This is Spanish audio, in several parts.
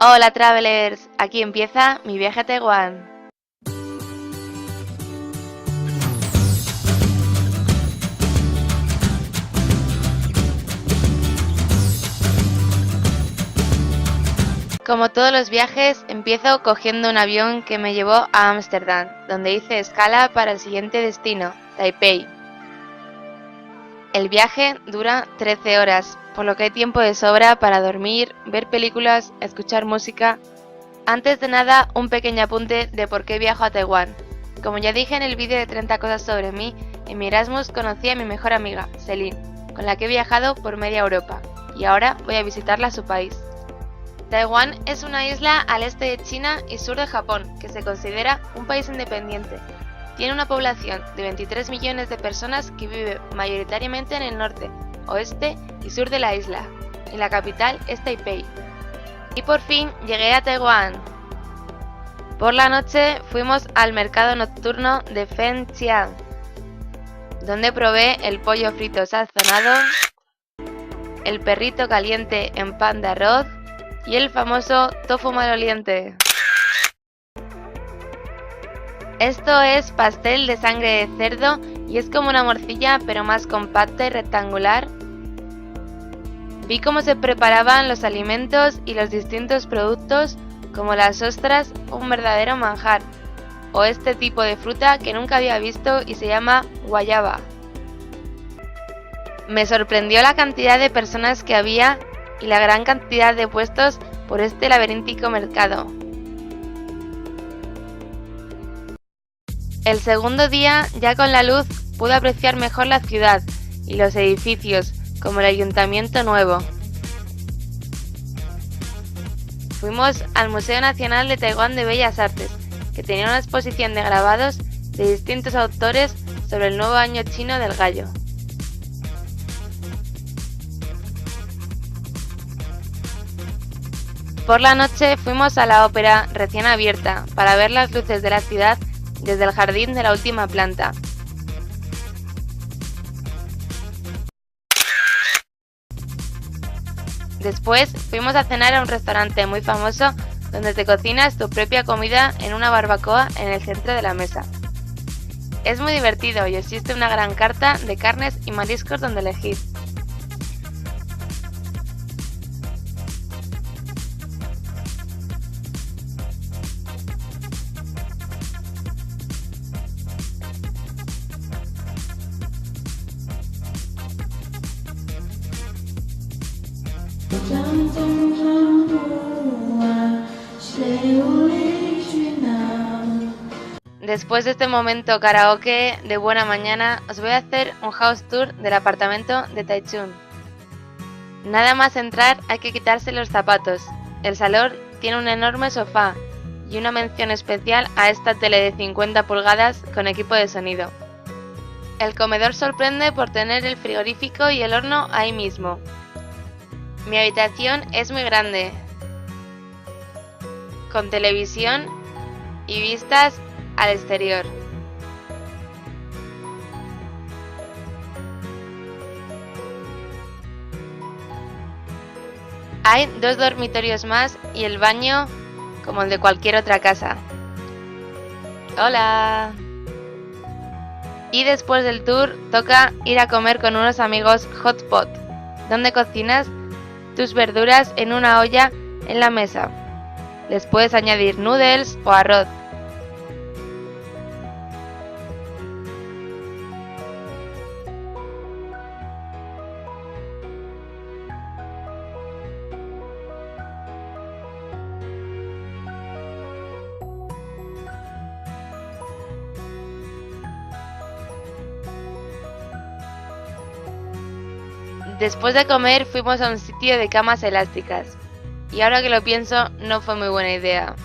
Hola Travelers, aquí empieza mi viaje a Taiwán. Como todos los viajes, empiezo cogiendo un avión que me llevó a Ámsterdam, donde hice escala para el siguiente destino, Taipei. El viaje dura 13 horas, por lo que hay tiempo de sobra para dormir, ver películas, escuchar música. Antes de nada, un pequeño apunte de por qué viajo a Taiwán. Como ya dije en el vídeo de 30 cosas sobre mí, en mi Erasmus conocí a mi mejor amiga, Celine, con la que he viajado por media Europa, y ahora voy a visitarla a su país. Taiwán es una isla al este de China y sur de Japón, que se considera un país independiente. Tiene una población de 23 millones de personas que vive mayoritariamente en el norte, oeste y sur de la isla, y la capital es Taipei. Y por fin llegué a Taiwán. Por la noche fuimos al mercado nocturno de Fengxiang, donde probé el pollo frito sazonado, el perrito caliente en pan de arroz y el famoso tofu maloliente. Esto es pastel de sangre de cerdo y es como una morcilla pero más compacta y rectangular. Vi cómo se preparaban los alimentos y los distintos productos como las ostras, un verdadero manjar, o este tipo de fruta que nunca había visto y se llama guayaba. Me sorprendió la cantidad de personas que había y la gran cantidad de puestos por este laberíntico mercado. El segundo día, ya con la luz, pude apreciar mejor la ciudad y los edificios, como el Ayuntamiento Nuevo. Fuimos al Museo Nacional de Taiwán de Bellas Artes, que tenía una exposición de grabados de distintos autores sobre el nuevo año chino del gallo. Por la noche fuimos a la ópera recién abierta para ver las luces de la ciudad desde el jardín de la última planta. Después fuimos a cenar a un restaurante muy famoso donde te cocinas tu propia comida en una barbacoa en el centro de la mesa. Es muy divertido y existe una gran carta de carnes y mariscos donde elegir. Después de este momento karaoke de buena mañana, os voy a hacer un house tour del apartamento de Taichung. Nada más entrar hay que quitarse los zapatos. El salón tiene un enorme sofá y una mención especial a esta tele de 50 pulgadas con equipo de sonido. El comedor sorprende por tener el frigorífico y el horno ahí mismo. Mi habitación es muy grande, con televisión y vistas al exterior. Hay 2 dormitorios más y el baño como el de cualquier otra casa. ¡Hola! Y después del tour toca ir a comer con unos amigos hot pot, donde cocinas tus verduras en una olla en la mesa. Les puedes añadir noodles o arroz. Después de comer fuimos a un sitio de camas elásticas, y ahora que lo pienso no fue muy buena idea.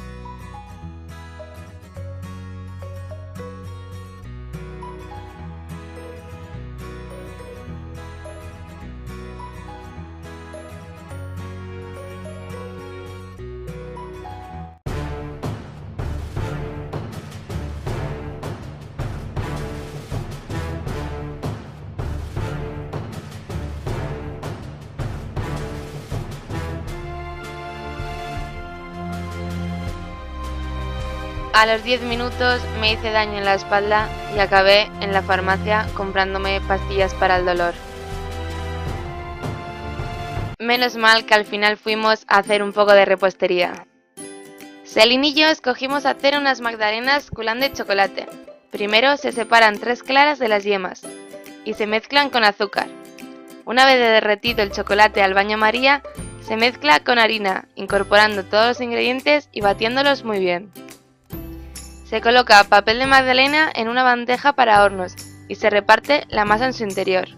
A los 10 minutos me hice daño en la espalda y acabé en la farmacia comprándome pastillas para el dolor. Menos mal que al final fuimos a hacer un poco de repostería. Celine y yo escogimos hacer unas magdalenas coulant de chocolate. Primero se separan 3 claras de las yemas y se mezclan con azúcar. Una vez derretido el chocolate al baño María, se mezcla con harina, incorporando todos los ingredientes y batiéndolos muy bien. Se coloca papel de magdalena en una bandeja para hornos y se reparte la masa en su interior.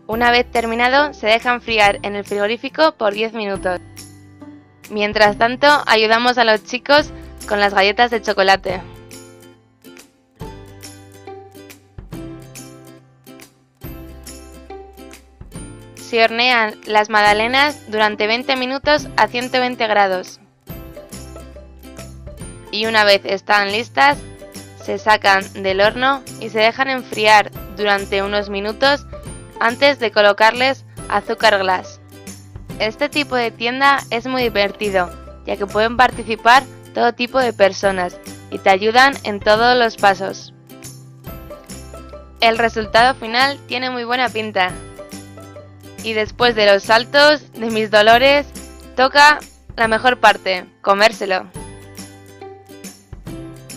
Una vez terminado, se deja enfriar en el frigorífico por 10 minutos. Mientras tanto, ayudamos a los chicos con las galletas de chocolate. Se hornean las magdalenas durante 20 minutos a 120 grados. Y una vez están listas, se sacan del horno y se dejan enfriar durante unos minutos antes de colocarles azúcar glass. Este tipo de tienda es muy divertido, ya que pueden participar todo tipo de personas y te ayudan en todos los pasos. El resultado final tiene muy buena pinta. Y después de los saltos, de mis dolores, toca la mejor parte, comérselo.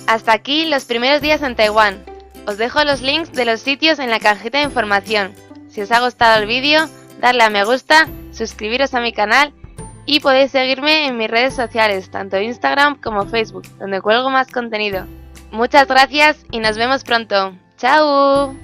Hasta aquí los primeros días en Taiwán. Os dejo los links de los sitios en la cajita de información. Si os ha gustado el vídeo, darle a me gusta, suscribiros a mi canal y podéis seguirme en mis redes sociales, tanto Instagram como Facebook, donde cuelgo más contenido. Muchas gracias y nos vemos pronto. ¡Chao!